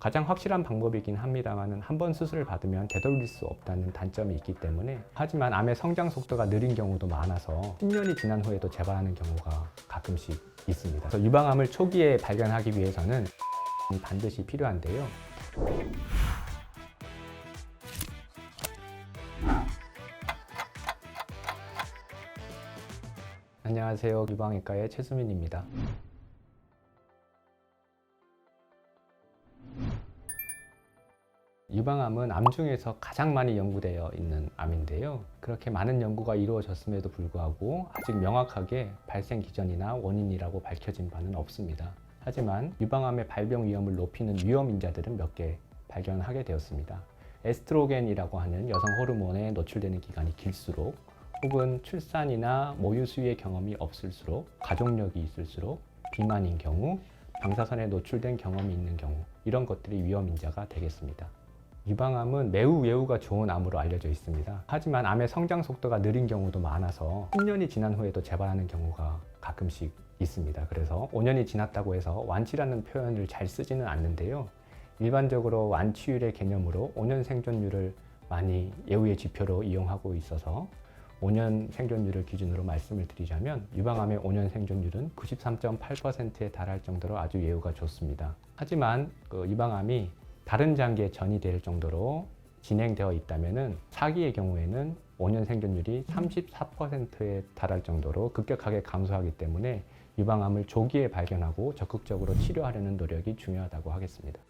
가장 확실한 방법이긴 합니다만 한 번 수술을 받으면 되돌릴 수 없다는 단점이 있기 때문에, 하지만 암의 성장 속도가 느린 경우도 많아서 10년이 지난 후에도 재발하는 경우가 가끔씩 있습니다. 그래서 유방암을 초기에 발견하기 위해서는 반드시 필요한데요. 안녕하세요. 유방외과의 최수민입니다. 유방암은 암 중에서 가장 많이 연구되어 있는 암인데요. 그렇게 많은 연구가 이루어졌음에도 불구하고 아직 명확하게 발생 기전이나 원인이라고 밝혀진 바는 없습니다. 하지만 유방암의 발병 위험을 높이는 위험 인자들은 몇 개 발견하게 되었습니다. 에스트로겐이라고 하는 여성 호르몬에 노출되는 기간이 길수록, 혹은 출산이나 모유 수유의 경험이 없을수록, 가족력이 있을수록, 비만인 경우, 방사선에 노출된 경험이 있는 경우, 이런 것들이 위험 인자가 되겠습니다. 유방암은 매우 예후가 좋은 암으로 알려져 있습니다. 하지만 암의 성장 속도가 느린 경우도 많아서 10년이 지난 후에도 재발하는 경우가 가끔씩 있습니다. 그래서 5년이 지났다고 해서 완치라는 표현을 잘 쓰지는 않는데요. 일반적으로 완치율의 개념으로 5년 생존율을 많이 예후의 지표로 이용하고 있어서 5년 생존율을 기준으로 말씀을 드리자면, 유방암의 5년 생존율은 93.8%에 달할 정도로 아주 예후가 좋습니다. 하지만 유방암이 다른 장기에 전이될 정도로 진행되어 있다면 4기의 경우에는 5년 생존율이 34%에 달할 정도로 급격하게 감소하기 때문에 유방암을 조기에 발견하고 적극적으로 치료하려는 노력이 중요하다고 하겠습니다.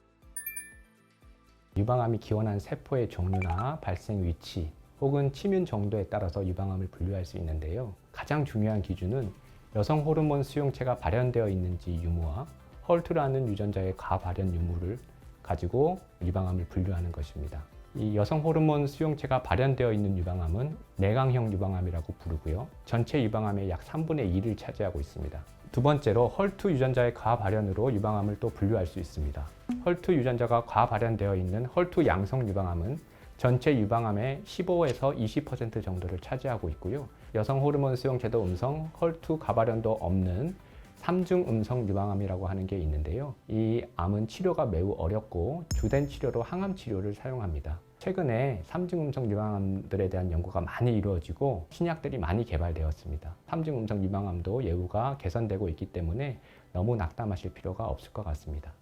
유방암이 기원한 세포의 종류나 발생 위치, 혹은 침윤 정도에 따라서 유방암을 분류할 수 있는데요. 가장 중요한 기준은 여성 호르몬 수용체가 발현되어 있는지 유무와 헐트라는 유전자의 과발현 유무를 가지고 유방암을 분류하는 것입니다. 이 여성 호르몬 수용체가 발현되어 있는 유방암은 내강형 유방암이라고 부르고요. 전체 유방암의 약 3분의 2를 차지하고 있습니다. 두 번째로 헐트 유전자의 과발현으로 유방암을 또 분류할 수 있습니다. 헐트 유전자가 과발현되어 있는 헐트 양성 유방암은 전체 유방암의 15에서 20% 정도를 차지하고 있고요. 여성 호르몬 수용체도 음성, 헐트 과발현도 없는 3중 음성 유방암이라고 하는 게 있는데요. 이 암은 치료가 매우 어렵고 주된 치료로 항암 치료를 사용합니다. 최근에 3중 음성 유방암들에 대한 연구가 많이 이루어지고 신약들이 많이 개발되었습니다. 3중 음성 유방암도 예후가 개선되고 있기 때문에 너무 낙담하실 필요가 없을 것 같습니다.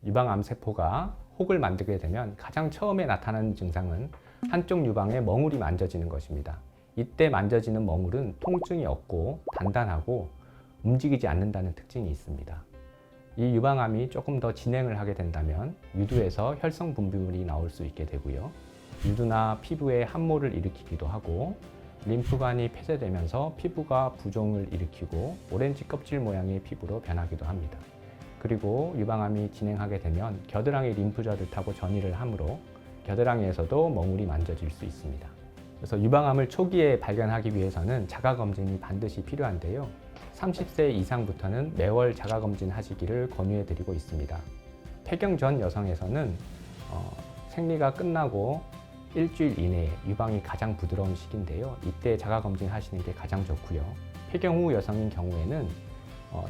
유방암 세포가 혹을 만들게 되면 가장 처음에 나타나는 증상은 한쪽 유방에 멍울이 만져지는 것입니다. 이때 만져지는 멍울은 통증이 없고 단단하고 움직이지 않는다는 특징이 있습니다. 이 유방암이 조금 더 진행을 하게 된다면 유두에서 혈성 분비물이 나올 수 있게 되고요. 유두나 피부에 함몰을 일으키기도 하고, 림프관이 폐쇄되면서 피부가 부종을 일으키고 오렌지 껍질 모양의 피부로 변하기도 합니다. 그리고 유방암이 진행하게 되면 겨드랑이 림프절을 타고 전이를 하므로 겨드랑이에서도 멍울이 만져질 수 있습니다. 그래서 유방암을 초기에 발견하기 위해서는 자가검진이 반드시 필요한데요. 30세 이상부터는 매월 자가검진 하시기를 권유해 드리고 있습니다. 폐경 전 여성에서는 생리가 끝나고 일주일 이내에 유방이 가장 부드러운 시기인데요. 이때 자가검진 하시는 게 가장 좋고요. 폐경 후 여성인 경우에는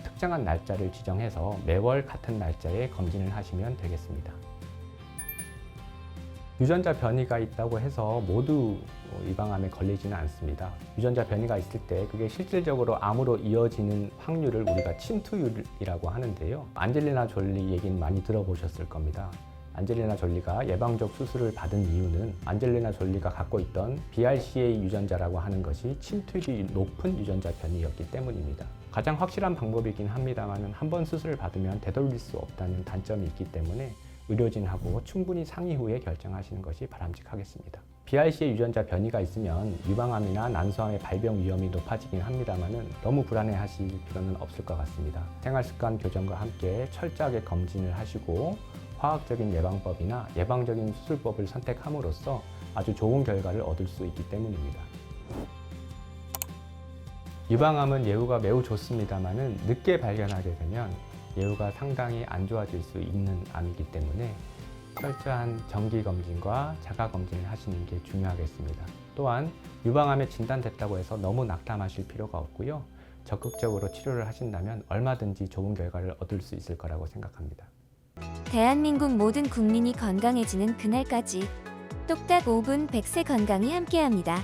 특정한 날짜를 지정해서 매월 같은 날짜에 검진을 하시면 되겠습니다. 유전자 변이가 있다고 해서 모두 유방암에 걸리지는 않습니다. 유전자 변이가 있을 때 그게 실질적으로 암으로 이어지는 확률을 우리가 침투율이라고 하는데요. 안젤리나 졸리 얘기는 많이 들어보셨을 겁니다. 안젤리나 졸리가 예방적 수술을 받은 이유는 안젤리나 졸리가 갖고 있던 BRCA 유전자라고 하는 것이 침투율이 높은 유전자 변이였기 때문입니다. 가장 확실한 방법이긴 합니다만 한 번 수술을 받으면 되돌릴 수 없다는 단점이 있기 때문에 의료진하고 충분히 상의 후에 결정하시는 것이 바람직하겠습니다. BRCA 유전자 변이가 있으면 유방암이나 난소암의 발병 위험이 높아지긴 합니다만 너무 불안해하실 필요는 없을 것 같습니다. 생활습관 교정과 함께 철저하게 검진을 하시고 화학적인 예방법이나 예방적인 수술법을 선택함으로써 아주 좋은 결과를 얻을 수 있기 때문입니다. 유방암은 예후가 매우 좋습니다만 늦게 발견하게 되면 예후가 상당히 안 좋아질 수 있는 암이기 때문에 철저한 정기검진과 자가검진을 하시는 게 중요하겠습니다. 또한 유방암에 진단됐다고 해서 너무 낙담하실 필요가 없고요. 적극적으로 치료를 하신다면 얼마든지 좋은 결과를 얻을 수 있을 거라고 생각합니다. 대한민국 모든 국민이 건강해지는 그날까지 똑딱 5분 100세 건강이 함께합니다.